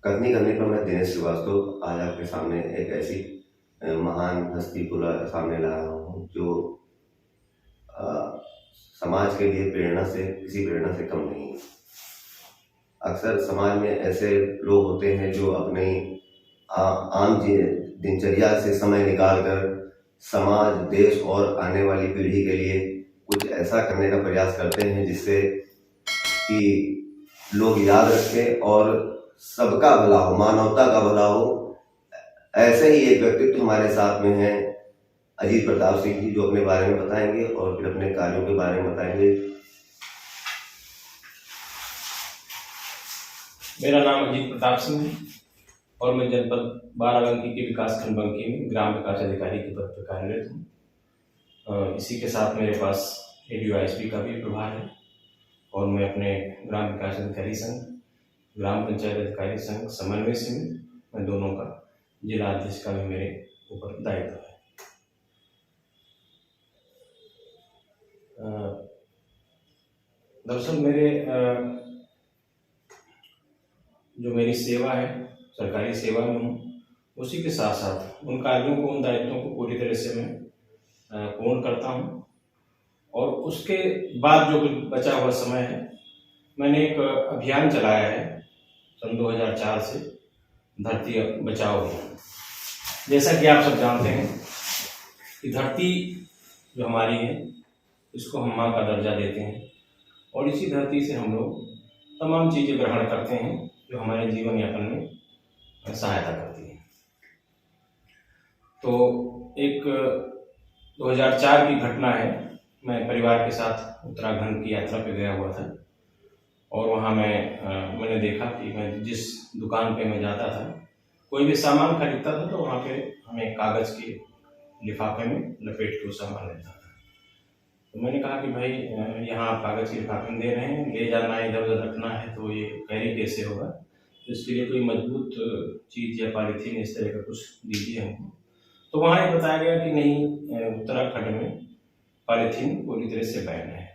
करनी करनी पर मैं दिनेश श्रीवास्तव आज आपके सामने एक ऐसी महान हस्ती को सामने लाया हूँ जो समाज के लिए किसी प्रेरणा से कम नहीं है। अक्सर समाज में ऐसे लोग होते हैं जो अपने आम दिनचर्या से समय निकालकर समाज, देश और आने वाली पीढ़ी के लिए कुछ ऐसा करने का प्रयास करते हैं जिससे कि लोग याद रखें और सबका भला हो, मानवता का भला हो। ऐसे ही एक व्यक्तित्व हमारे साथ में है अजीत प्रताप सिंह जी, जो अपने बारे में बताएंगे और फिर अपने कार्यों के बारे में बताएंगे। मेरा नाम अजीत प्रताप सिंह है और मैं जनपद बाराबंकी के विकासखंड बंकी में ग्राम विकास अधिकारी के पद पर कार्यरत हूँ। इसी के साथ मेरे पास ADO-ISP का भी प्रभार है और मैं अपने ग्राम विकास अधिकारी संघ, ग्राम पंचायत अधिकारी संघ समन्वय समिति, मैं दोनों का जिला अध्यक्ष का भी मेरे ऊपर दायित्व है। दरअसल मेरी सेवा है, सरकारी सेवा में हूँ, उसी के साथ साथ उन कार्यों को, उन दायित्वों को पूरी तरह से मैं पूर्ण करता हूँ। और उसके बाद जो बचा हुआ समय है, मैंने एक अभियान चलाया है सन 2004 से, धरती बचाओ अभियान। जैसा कि आप सब जानते हैं कि धरती जो हमारी है, इसको हम माँ का दर्जा देते हैं और इसी धरती से हम लोग तमाम चीज़ें ग्रहण करते हैं जो हमारे जीवन यापन में सहायता करती हैं। तो एक 2004 की घटना है। मैं परिवार के साथ उत्तराखंड की यात्रा पे गया हुआ था और वहाँ मैंने देखा कि मैं जिस दुकान पे मैं जाता था, कोई भी सामान खरीदता था तो वहाँ पे हमें कागज़ के लिफाफे में लपेट के वो सामान लेता था। तो मैंने कहा कि भाई यहाँ आप कागज़ के लिफाफे में दे रहे हैं, ले जाना है, इधर उधर रखना है, तो ये कैरी कैसे होगा? तो इसके लिए कोई मजबूत चीज़ या पॉलीथीन इस तरह का कुछ दीजिए हमको। तो वहाँ ये बताया गया कि नहीं, उत्तराखंड में पॉलीथीन पूरी तरह से बैन है,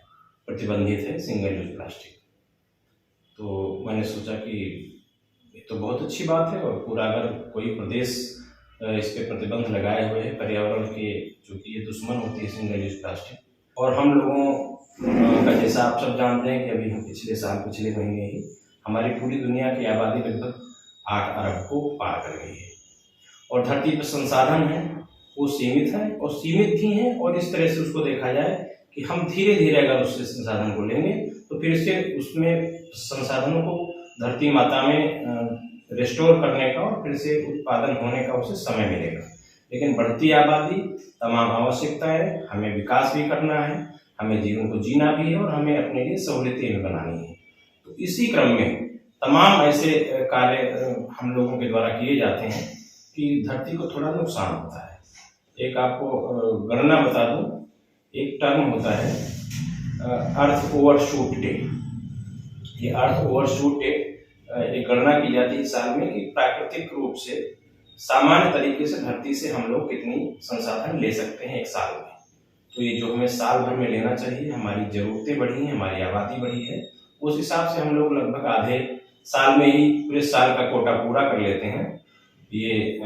प्रतिबंधित है, सिंगल यूज प्लास्टिक। तो मैंने सोचा कि ये तो बहुत अच्छी बात है और पूरा अगर कोई प्रदेश इस पे प्रतिबंध लगाए हुए है, पर्यावरण के, चूँकि ये दुश्मन होती है सिंगल यूज प्लास्टिक। और हम लोगों का, जैसा आप सब जानते हैं कि अभी हम पिछले महीने ही हमारी पूरी दुनिया की आबादी लगभग 8 अरब को पार कर गई है और धरती पर संसाधन है वो सीमित है और सीमित भी हैं। और इस तरह से उसको देखा जाए कि हम धीरे धीरे अगर उससे संसाधन को लेंगे तो फिर से उसमें संसाधनों को धरती माता में रिस्टोर करने का और फिर से उत्पादन होने का उसे समय मिलेगा। लेकिन बढ़ती आबादी, तमाम आवश्यकताएं, हमें विकास भी करना है, हमें जीवन को जीना भी है और हमें अपने लिए सहूलियतें भी बनानी है। तो इसी क्रम में तमाम ऐसे कार्य हम लोगों के द्वारा किए जाते हैं कि धरती को थोड़ा नुकसान होता है। एक आपको गणना बता दूं, एक टर्म होता है अर्थ ओवरशूट डे। ये अर्थ ओवरशूट डे एक गणना की जाती है साल में कि प्राकृतिक रूप से सामान्य तरीके से धरती से हम लोग कितनी संसाधन ले सकते हैं एक साल में। तो ये जो हमें साल भर में लेना चाहिए, हमारी ज़रूरतें बढ़ी हैं, हमारी आबादी बढ़ी है, उस हिसाब से हम लोग लगभग आधे साल में ही पूरे साल का कोटा पूरा कर लेते हैं। ये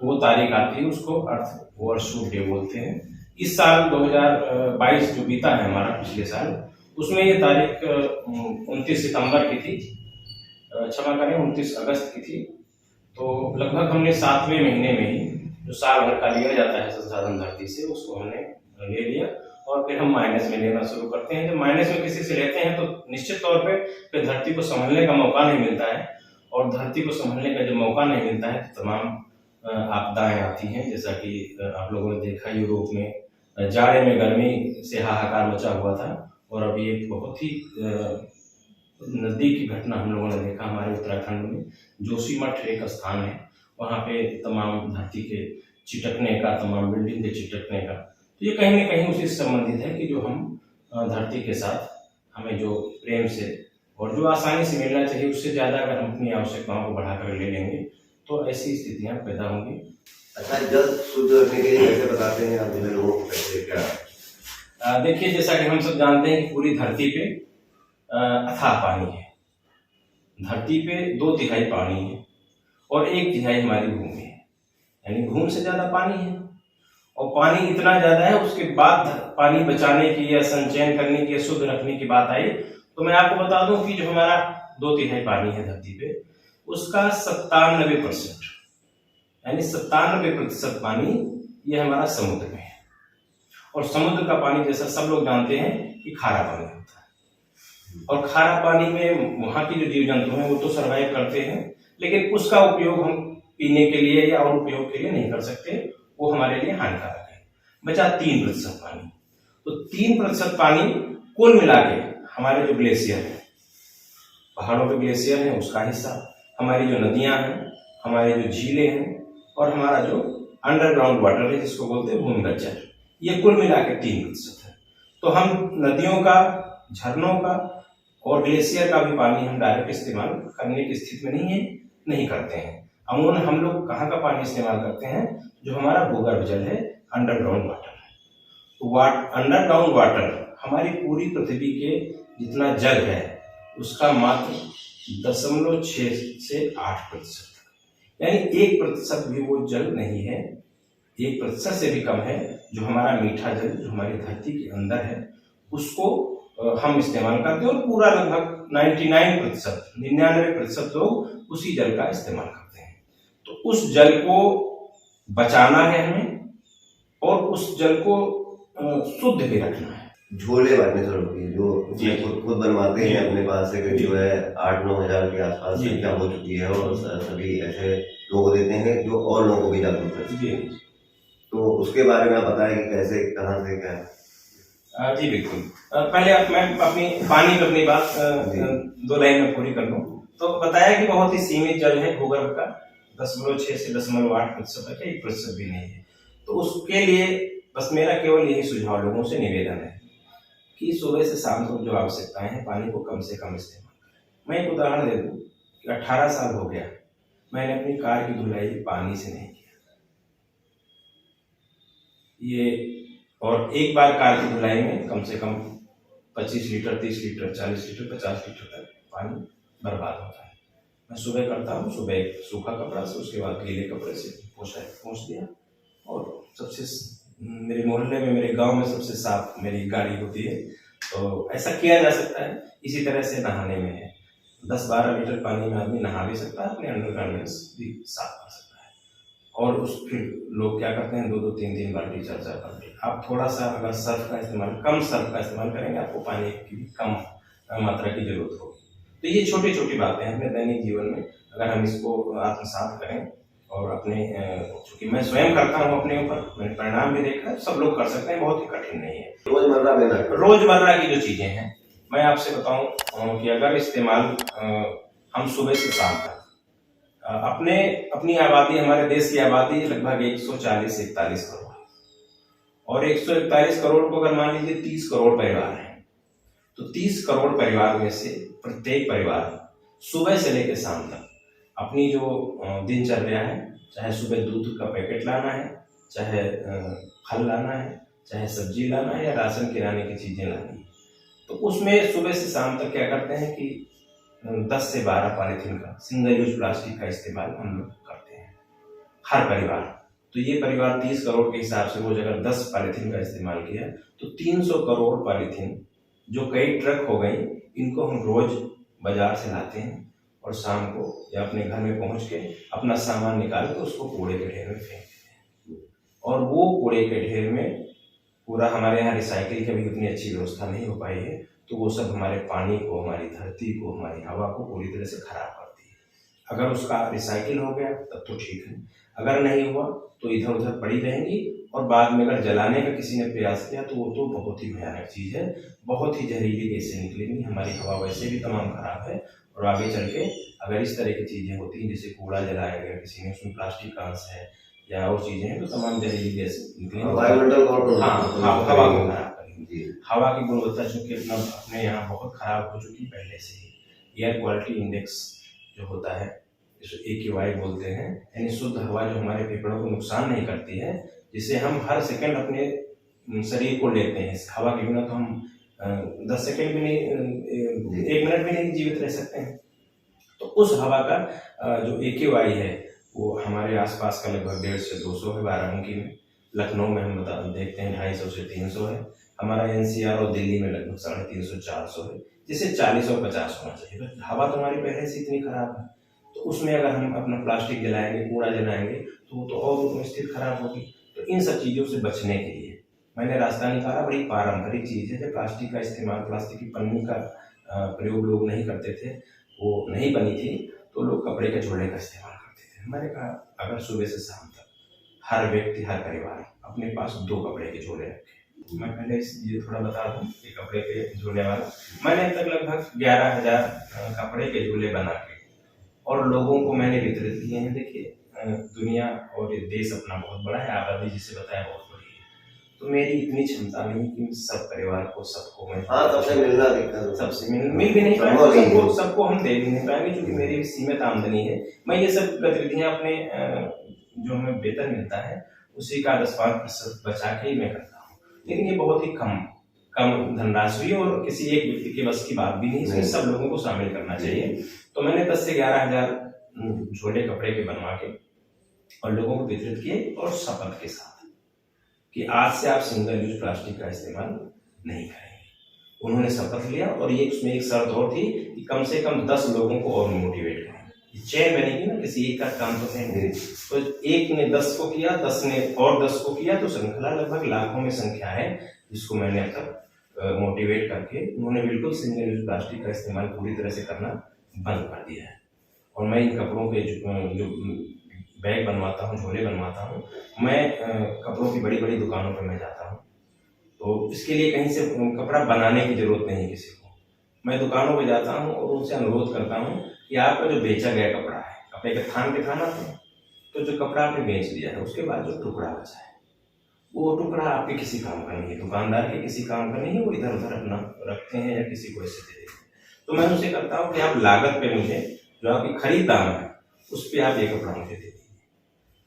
वो तारीख आती है, उसको अर्थ ओवरशूट डे बोलते हैं। इस साल 2022 जो बीता है हमारा, पिछले साल, उसमें ये तारीख 29 सितंबर की थी, क्षमा करें 29 अगस्त की थी। तो लगभग हमने 7वें महीने में ही जो साल भर का लिया जाता है संसाधन धरती से, उसको हमने ले लिया और फिर हम माइनस में लेना शुरू करते हैं। जब माइनस में किसी से लेते हैं तो निश्चित तौर पे फिर धरती को संभलने का मौका नहीं मिलता है और धरती को संभलने का जब मौका नहीं मिलता है तो तमाम आपदाएं आती हैं। जैसा कि आप लोगों ने देखा, यूरोप में जाड़े में गर्मी से हाहाकार मचा हुआ था और अभी एक बहुत ही नज़दीक की घटना हम लोगों ने देखा हमारे उत्तराखंड में। जोशीमठ एक स्थान है, वहाँ पे तमाम धरती के चिटकने का, तमाम बिल्डिंग के चिटकने का, तो ये कहीं न कहीं उसी से संबंधित है कि जो हम धरती के साथ हमें जो प्रेम से और जो आसानी से मिलना चाहिए उससे ज़्यादा अगर हम अपनी आवश्यकताओं को बढ़ाकर ले लेंगे तो ऐसी स्थितियाँ पैदा होंगी। अच्छा, जल शुद्ध रखने के लिए कैसे बताते हैं आप जिन लोगों को, कैसे क्या? देखिए, जैसा कि हम सब जानते हैं कि पूरी धरती पे अथाह पानी है। धरती पे 2 तिहाई पानी है और 1/3 हमारी भूमि है, यानी भूमि से ज़्यादा पानी है। और पानी इतना ज़्यादा है, उसके बाद पानी बचाने की या संचयन करने की या शुद्ध रखने की बात आई तो मैं आपको बता दूं कि जो हमारा 2/3 पानी है धरती पे, उसका 97% यानी 97% पानी ये हमारा समुद्र में है। और समुद्र का पानी जैसा सब लोग जानते हैं कि खारा पानी होता है, और खारा पानी में वहाँ की जो जीव जंतु हैं वो तो सर्वाइव करते हैं, लेकिन उसका उपयोग हम पीने के लिए या और उपयोग के लिए नहीं कर सकते, वो हमारे लिए हानिकारक है। बचा 3% पानी। तो 3% पानी कुल मिला के हमारे जो ग्लेशियर है, पहाड़ों पे ग्लेशियर है उसका हिस्सा, हमारी जो नदियां हैं, हमारी जो झीलें हैं, और हमारा जो अंडरग्राउंड वाटर है जिसको बोलते हैं भूमिगत जल, ये कुल मिला के 3% है। तो हम नदियों का, झरनों का और ग्लेशियर का भी पानी हम डायरेक्ट इस्तेमाल करने की स्थिति में नहीं करते हैं। अमूमन हम लोग कहाँ का पानी इस्तेमाल करते हैं? जो हमारा भूगर्भ जल है, अंडरग्राउंड वाटर है। तो अंडरग्राउंड वाटर हमारी पूरी पृथ्वी के जितना जल है उसका मात्र 0.6 से 8%, यानी 1% भी वो जल नहीं है, 1% से भी कम है। जो हमारा मीठा जल जो हमारी धरती के अंदर है उसको हम इस्तेमाल करते हैं, और पूरा लगभग 99% लोग उसी जल का इस्तेमाल करते हैं। तो उस जल को बचाना है हमें, और उस जल को शुद्ध भी रखना है। झोले बांटने जो खुद बनवाते हैं अपने पास से, जो है 8-9 हजार के आसपास संख्या हो चुकी है, और सभी ऐसे लोगों देते हैं जो और लोगों को भी जागरूक करते हैं। तो उसके बारे में आप बताएं कि कैसे, कहाँ से, क्या? जी बिल्कुल। पहले मैं अपनी पानी पर अपनी बात 2 लाइन में पूरी कर लूँ। तो बताया कि बहुत ही सीमित जल है भूगर्भ का, 0.6 से 0.8% तक है, 1% भी नहीं है। तो उसके लिए बस मेरा केवल यही सुझाव लोगों से निवेदन है कि सुबह से शाम तक जो आवश्यकताएं हैं पानी को कम से कम इस्तेमाल करें। मैं एक उदाहरण दे दूं कि 18 साल हो गया मैंने अपनी कार की धुलाई पानी से नहीं किया ये, और एक बार कार की धुलाई में कम से कम 25 लीटर, 30 लीटर, 40 लीटर, 50 लीटर तक पानी बर्बाद होता है। मैं सुबह करता हूँ, सुबह एक सूखा कपड़ा से, उसके बाद गीले कपड़े से पोंछ दिया, और सबसे मेरे मोहल्ले में, मेरे गांव में सबसे साफ मेरी गाड़ी होती है। तो ऐसा किया जा सकता है। इसी तरह से नहाने में है, 10-12 लीटर पानी में आदमी नहा भी सकता है, अपने अंडरगारमेंट्स भी साफ कर सकता है। और उस फिर लोग क्या करते हैं, 2-2, 3-3 बाल्टी, 4-4 बाल्टी। आप थोड़ा सा अगर सर्फ का इस्तेमाल, कम सर्फ का इस्तेमाल करेंगे, आपको पानी की भी कम मात्रा की जरूरत होगी। तो ये छोटी छोटी बातें हैं अपने दैनिक जीवन में, अगर हम इसको आत्मसात करें और अपने, चूंकि मैं स्वयं करता हूँ अपने ऊपर, मैंने परिणाम भी देखा है, सब लोग कर सकते हैं, बहुत ही कठिन नहीं है। रोजमर्रा की जो चीजें हैं, मैं आपसे बताऊं कि अगर इस्तेमाल हम सुबह से शाम तक अपनी आबादी, हमारे देश की आबादी लगभग 140-141 करोड़ है, और 141 करोड़ को अगर मान लीजिए 30 करोड़ परिवार हैं, तो 30 करोड़ परिवार में से प्रत्येक परिवार सुबह से लेकर शाम तक अपनी जो दिनचर्या है, चाहे सुबह दूध का पैकेट लाना है, चाहे फल लाना है, चाहे सब्जी लाना है, या राशन किराने की चीजें लानी है, तो उसमें सुबह से शाम तक क्या करते हैं कि 10 से 12 पॉलीथीन का, सिंगल यूज प्लास्टिक का इस्तेमाल हम लोग करते हैं, हर परिवार। तो ये परिवार 30 करोड़ के हिसाब से रोज अगर 10 पॉलीथीन का इस्तेमाल किया तो 300 करोड़ पॉलीथीन, जो कई ट्रक हो गई, इनको हम रोज बाजार से लाते हैं, और शाम को या अपने घर में पहुंच के अपना सामान निकाल के उसको कूड़े के ढेर में फेंक देते हैं। और वो कूड़े के ढेर में पूरा, हमारे यहाँ रिसाइकिल की भी उतनी अच्छी व्यवस्था नहीं हो पाई है, तो वो सब हमारे पानी को, हमारी धरती को, हमारी हवा को पूरी तरह से खराब करती है। अगर उसका रिसाइकिल हो गया तब तो ठीक है, अगर नहीं हुआ तो इधर उधर पड़ी रहेंगी, और बाद में अगर जलाने का किसी ने प्रयास किया तो वो तो बहुत ही भयानक चीज़ है, बहुत ही जहरीली गैसें निकलेंगी, हमारी हवा वैसे भी तमाम खराब है। और आगे चल के अगर इस तरह की चीज़ें होती हैं, जैसे कूड़ा जलाया गया किसी ने, उसमें प्लास्टिक का अंश है या और चीज़ें हैं, तो तमाम जहरीली गैस निकलेंगी, हवा को खराब करेंगी। हवा की गुणवत्ता चूँकि अपने यहाँ बहुत खराब हो चुकी पहले से ही। एयर क्वालिटी इंडेक्स जो होता है, AQI बोलते हैं, यानी शुद्ध हवा जो हमारे फेफड़ों को नुकसान नहीं करती है, जिसे हम हर सेकंड अपने शरीर को लेते हैं। इस हवा के बिना तो हम 10 सेकंड भी नहीं, 1 मिनट भी नहीं जीवित रह सकते हैं। तो उस हवा का जो AQI है वो हमारे आसपास का लगभग 150 से 200 है बाराबंकी में। लखनऊ में हम देखते हैं 250 से 300 है। हमारा NCR और दिल्ली में लगभग 350 400 है, जिसे 40 और 50 होना चाहिए। तो हवा तो हमारी पहले से इतनी खराब है, तो उसमें अगर हम अपना प्लास्टिक जलाएंगे, कूड़ा जलाएंगे, तो वो तो और स्थिति खराब होगी। तो इन सब चीज़ों से बचने के लिए मैंने रास्ता निकाला। बड़ी पारंपरिक चीज़ है। जब प्लास्टिक का इस्तेमाल, प्लास्टिक की पन्नी का प्रयोग लोग नहीं करते थे, वो नहीं बनी थी, तो लोग कपड़े के झोले का इस्तेमाल करते थे। मैंने कहा अगर सुबह से शाम तक हर व्यक्ति, हर परिवार अपने पास 2 कपड़े के झोले रखे। मैं पहले ये थोड़ा बता दूं कि कपड़े के झोले वाला मैंने अब तक लगभग 11,000 कपड़े के झोले बना के और लोगों को मैंने वितरित किए हैं। देखिए दुनिया और ये देश अपना बहुत बड़ा है, आबादी जिसे बताया बहुत बड़ी है, तो मेरी इतनी क्षमता नहीं कि सब परिवार को, सबको मैं सबसे मिलना दिक्कत, सबसे मिल भी नहीं पाएंगे, सबको हम दे भी नहीं पाएंगे, क्योंकि मेरी सीमित आमदनी है। मैं ये सब गतिविधियां अपने जो हमें वेतन मिलता है उसी का 10-5% बचा के ही मैं करता हूँ। लेकिन ये बहुत ही कम धनराशि और किसी एक व्यक्ति के बस की बात भी नहीं, इसमें सब लोगों को शामिल करना चाहिए। तो मैंने 10 से 11,000 झोले कपड़े के बनवा के और लोगों को वितरित किए, और शपथ के साथ कि आज से आप सिंगल यूज प्लास्टिक का इस्तेमाल नहीं करेंगे। उन्होंने शपथ लिया, और ये उसमें एक शर्त और थी कि कम से कम 10 लोगों को और मोटिवेट करें। चेन बनेगी ना, किसी एक का काम तो नहीं, तो एक ने 10 को किया, 10 ने और 10 को किया, तो श्रृंखला लगभग लाखों में संख्या है जिसको मैंने अब तक मोटिवेट करके उन्होंने बिल्कुल सिंगल यूज प्लास्टिक का इस्तेमाल पूरी तरह से करना बंद कर दिया है। और मैं इन कपड़ों के जो बैग बनवाता हूँ, झोले बनवाता हूँ, मैं कपड़ों की बड़ी बड़ी दुकानों पर मैं जाता हूँ, तो इसके लिए कहीं से कपड़ा बनाने की जरूरत नहीं है किसी को। मैं दुकानों पर जाता हूँ और उनसे अनुरोध करता हूँ कि आपका जो बेचा गया कपड़ा है, कपड़े के थान पे थाना था, तो जो कपड़ा आपने बेच दिया है उसके बाद जो टुकड़ा बचा है, वो टुकड़ा आपके किसी काम का नहीं है, दुकानदार के किसी काम का नहीं है, वो इधर उधर अपना रखते हैं या किसी को ऐसे दे देते हैं। तो मैं उनसे करता हूँ कि आप लागत पे मुझे जो आपकी खरीद दाम है उस पर आप ये कपड़ा मुझे दे दीजिए।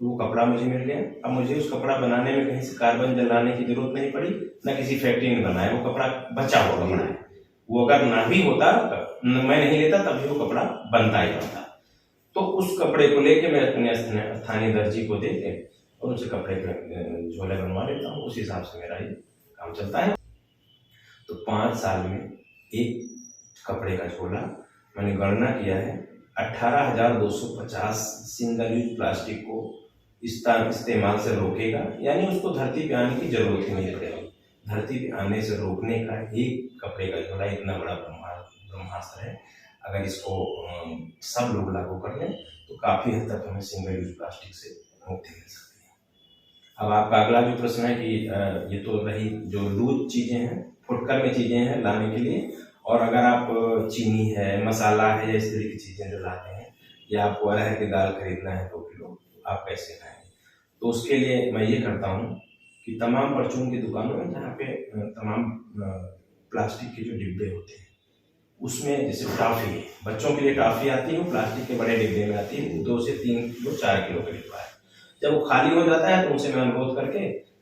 तो वो कपड़ा मुझे मिल गया। अब मुझे उस कपड़ा बनाने में कहीं से कार्बन जलाने की जरूरत नहीं पड़ी, ना किसी फैक्ट्री ने बनाया, वो कपड़ा बचा हुआ कपड़ा है। वो अगर ना भी होता, मैं नहीं लेता, तभी वो कपड़ा बनता ही बनता। तो उस कपड़े को लेके मैं अपने स्थानीय दर्जी को दे के और उनसे कपड़े के झोले बनवा लेता हूँ। उस हिसाब से मेरा ये काम चलता है। तो 5 साल में एक कपड़े का झोला मैंने गणना किया है 18,250 सिंगल यूज प्लास्टिक को इस्तेमाल से रोकेगा, यानी उसको धरती पे आने की जरूरत ही नहीं पड़ेगी। धरती पे आने से रोकने का एक कपड़े का झोला इतना बड़ा ब्रह्मास्त्र है। अगर इसको सब लोग लागू कर लें तो काफी हद तक हमें सिंगल यूज प्लास्टिक से मुक्ति मिल सकती है। अब आपका अगला जो प्रश्न है कि ये तो रही जो लूज चीजें हैं, फुटकर में चीजें हैं लाने के लिए, और अगर आप चीनी है, मसाला है या इस तरह की चीजें जो लाते हैं, या आपको अरहर की दाल खरीदना है 2 किलो, आप कैसे खाएंगे? तो उसके लिए मैं ये करता हूँ कि तमाम परचून की दुकानों में जहाँ पे तमाम प्लास्टिक के जो डिब्बे होते हैं उसमें, जैसे टॉफी है, बच्चों के लिए टॉफी आती है, वो प्लास्टिक के बड़े डिब्बे में आती है, 2 से 3 किलो 4 किलो का डिब्बा है। जब वो खाली हो जाता है तो उनसे मैं अनुरोध करके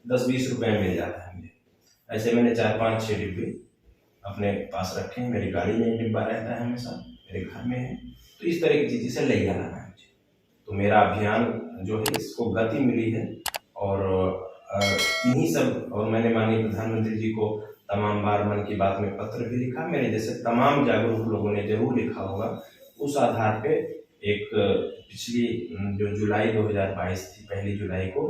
10-20 रुपए में मिल जाता है मुझे। ऐसे मैंने 4-5-6 डिब्बे अपने पास रखे हैं। मेरी गाड़ी में एक डिब्बा रहता है हमेशा, मेरे घर में है। तो इस तरह की चीज़ से ले जाना है मुझे। तो मेरा अभियान जो है इसको गति मिली है, और इन्हीं सब, और मैंने माननीय प्रधानमंत्री जी को तमाम बार मन की बात में पत्र भी लिखा, मेरे जैसे तमाम जागरूक लोगों ने जरूर लिखा होगा। उस आधार पे एक पिछली जो जुलाई 2022 थी, 1 जुलाई को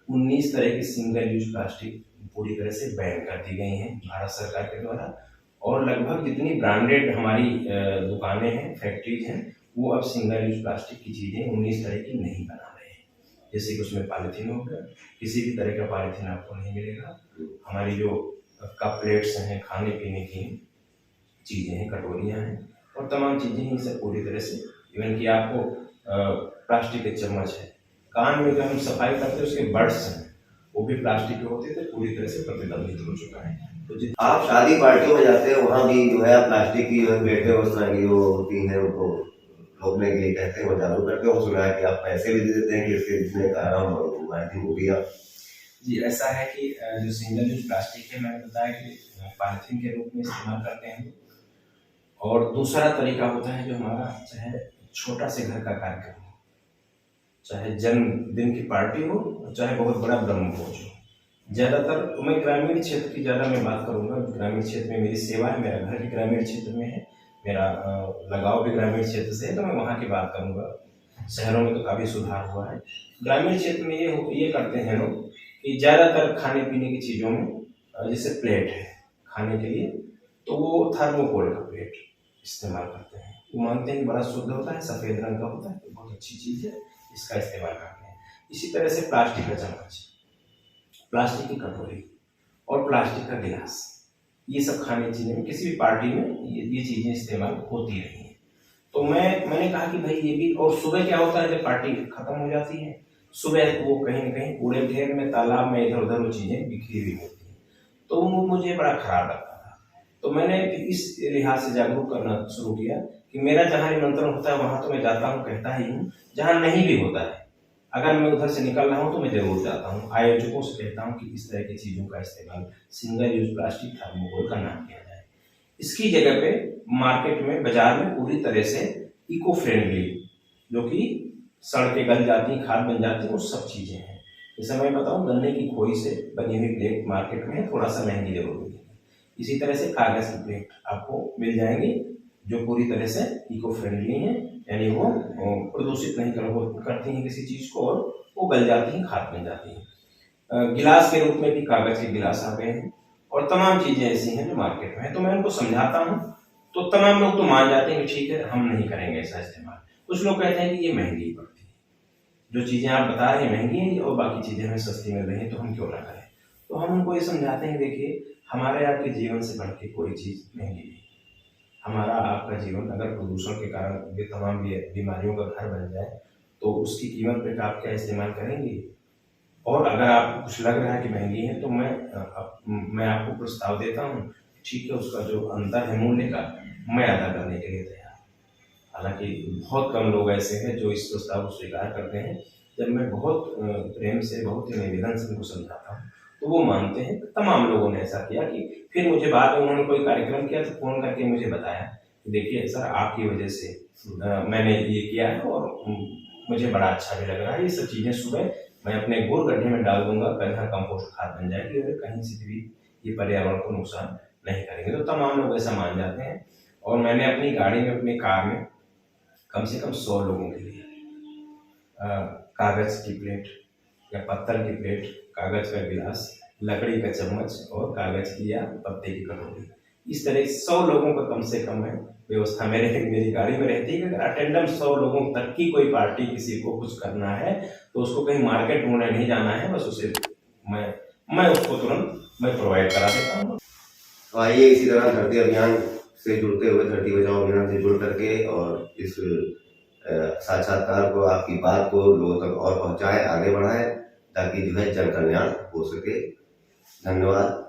19 तरह की सिंगल यूज प्लास्टिक पूरी तरह से बैन कर दी गई हैं भारत सरकार के द्वारा। और लगभग जितनी ब्रांडेड हमारी दुकानें हैं, फैक्ट्रीज हैं, वो अब सिंगल यूज प्लास्टिक की चीज़ें 19 तरह की नहीं बना रहे हैं। जैसे कि उसमें पॉलीथीन हो गया, किसी भी तरह का पॉलीथीन आपको नहीं मिलेगा। हमारी जो कप प्लेट्स हैं, खाने पीने की चीज़ें हैं, कटोरियाँ हैं, और तमाम चीज़ें हैं, सब पूरी तरह से, इवन कि आपको प्लास्टिक के चम्मच है, कान में जो हम सफाई करते हैं उसके बड्स हैं, वो भी प्लास्टिक के होते थे, पूरी तरह से प्रतिबंधित हो चुका है। तो आप शादी पार्टियों में जाते हैं, वहाँ भी जो है प्लास्टिक की प्लेटें उस तरह की जो होती हैं उनको रोकने के लिए कहते हैं, वो जागरूक करते हैं। सुना है कि आप पैसे भी दे देते हैं कि इसके जितने कारण हो गया। जी, ऐसा है कि जो सिंगल यूज प्लास्टिक है, मैंने बताया कि पॉलीथीन के रूप में इस्तेमाल करते हैं। और दूसरा तरीका होता है जो हमारा, चाहे छोटा से घर का कार्यक्रम हो, चाहे जन्मदिन की पार्टी हो, चाहे बहुत बड़ा ब्रह्मभोज हो। ज़्यादातर तो मैं ग्रामीण क्षेत्र की ज़्यादा मैं बात करूँगा। ग्रामीण क्षेत्र में मेरी सेवा है, मेरा घर भी ग्रामीण क्षेत्र में है, मेरा लगाव भी ग्रामीण क्षेत्र से है, तो मैं वहाँ की बात करूँगा। शहरों में तो काफ़ी सुधार हुआ है। ग्रामीण क्षेत्र में ये करते हैं लोग कि ज़्यादातर खाने पीने की चीज़ों में जैसे प्लेट है खाने के लिए, तो वो थर्मोकोल का प्लेट इस्तेमाल करते हैं। वो मानते हैं कि बड़ा शुद्ध होता है, सफ़ेद रंग का होता है, तो बहुत अच्छी चीज़ है, इसका इस्तेमाल करते हैं। इसी तरह से प्लास्टिक का चम्मच, प्लास्टिक की कटोरी और प्लास्टिक का गिलास, ये सब खाने चीज़ें में किसी भी पार्टी में ये चीज़ें इस्तेमाल होती रही हैं। तो मैंने कहा कि भाई ये भी, और सुबह क्या होता है जब पार्टी खत्म हो जाती है, सुबह वो कहीं न कहीं कूड़े ढेर में, तालाब में, इधर उधर वो चीज़ें बिखरी हुई होती हैं, तो वो मुझे बड़ा खराब लगता था। तो मैंने इस लिहाज से जागरूक करना शुरू किया कि मेरा जहाँ निमंत्रण होता है वहाँ तो मैं जाता हूँ, कहता ही हूँ। जहाँ नहीं भी होता है, अगर मैं उधर से निकल रहा हूँ तो मैं जरूर जाता हूँ। आयोजकों से कहता हूँ कि इस तरह की चीज़ों का इस्तेमाल, सिंगल यूज प्लास्टिक, थर्मोकोल का ना किया जाए। इसकी जगह पे मार्केट में, बाजार में पूरी तरह से इको फ्रेंडली, जो कि सड़ के गल जाती हैं, खाद बन जाती हैं, वो सब चीज़ें हैं। जैसे मैं बताऊँ, गन्ने की खोई से बनी हुई प्लेट मार्केट में है, थोड़ा सा महंगी जरूर मिलेगी। इसी तरह से कागज़ की प्लेट आपको मिल जाएंगी जो पूरी तरह से इको फ्रेंडली हैं, यानी वो प्रदूषित नहीं करती हैं किसी चीज़ को, और वो गल जाती हैं, खाद बन जाती हैं। गिलास के रूप में भी कागज़ के गिलास आ गए हैं, और तमाम चीज़ें ऐसी हैं जो मार्केट में है। तो मैं उनको समझाता हूँ तो तमाम लोग तो मान जाते हैं कि ठीक है, हम नहीं करेंगे ऐसा इस्तेमाल। कुछ लोग कहते हैं कि ये महंगी पड़ती है, जो चीज़ें आप बता रहे हैं महंगी हैं और बाकी चीज़ें हमें सस्ती मिल रही हैं, तो हम क्यों ना करें। तो हम उनको ये समझाते हैं, देखिए हमारे आपके जीवन से बढ़ के कोई चीज़ महंगी नहीं। हमारा आपका जीवन अगर प्रदूषण के कारण ये तमाम बीमारियों का घर बन जाए, तो उसकी कीमत पे आप क्या इस्तेमाल करेंगे। और अगर आपको कुछ लग रहा है कि महंगी है, तो मैं आपको प्रस्ताव देता हूँ, ठीक है, उसका जो अंतर है मूल्य का, मैं अदा करने के लिए तैयार हूँ। हालांकि बहुत कम लोग ऐसे हैं जो इस प्रस्ताव को स्वीकार करते हैं। जब मैं बहुत प्रेम से, बहुत ही निवेदन से उनको समझाता हूँ, तो वो मानते हैं। तमाम लोगों ने ऐसा किया कि फिर मुझे बाद में उन्होंने कोई कार्यक्रम किया तो फ़ोन करके मुझे बताया कि देखिए सर, आपकी वजह से मैंने ये किया है और मुझे बड़ा अच्छा भी लग रहा है। ये सब चीज़ें सुबह मैं अपने गोर गड्ढे में डाल दूंगा, कहीं कंपोस्ट खाद बन जाएगी और कहीं से भी ये पर्यावरण को नुकसान नहीं करेंगे। तो तमाम लोग ऐसा मान जाते हैं। और मैंने अपनी गाड़ी में, अपनी कार में कम से कम 100 लोगों के लिए कागज़ की प्लेट या पत्थर की प्लेट, कागज़ का गिलास, लकड़ी का चम्मच और कागज़ की या पत्ते की कटोरी, इस तरह 100 लोगों का कम से कम है व्यवस्था मेरी गाड़ी में रहती है। अगर अटेंडम 100 लोगों तक की कोई पार्टी, किसी को कुछ करना है, तो उसको कहीं मार्केट ढूंढने नहीं जाना है, बस उसे मैं उसको तुरंत मैं प्रोवाइड करा देता हूँ। तो आइए इसी तरह धरती अभियान से जुड़ते हुए, धरती बचाओ अभियान से जुड़ करके और इस साक्षात्कार को, आपकी बात को लोगों तक और पहुंचाएं, आगे बढ़ाएं, ताकि जो है जन कल्याण हो सके। धन्यवाद।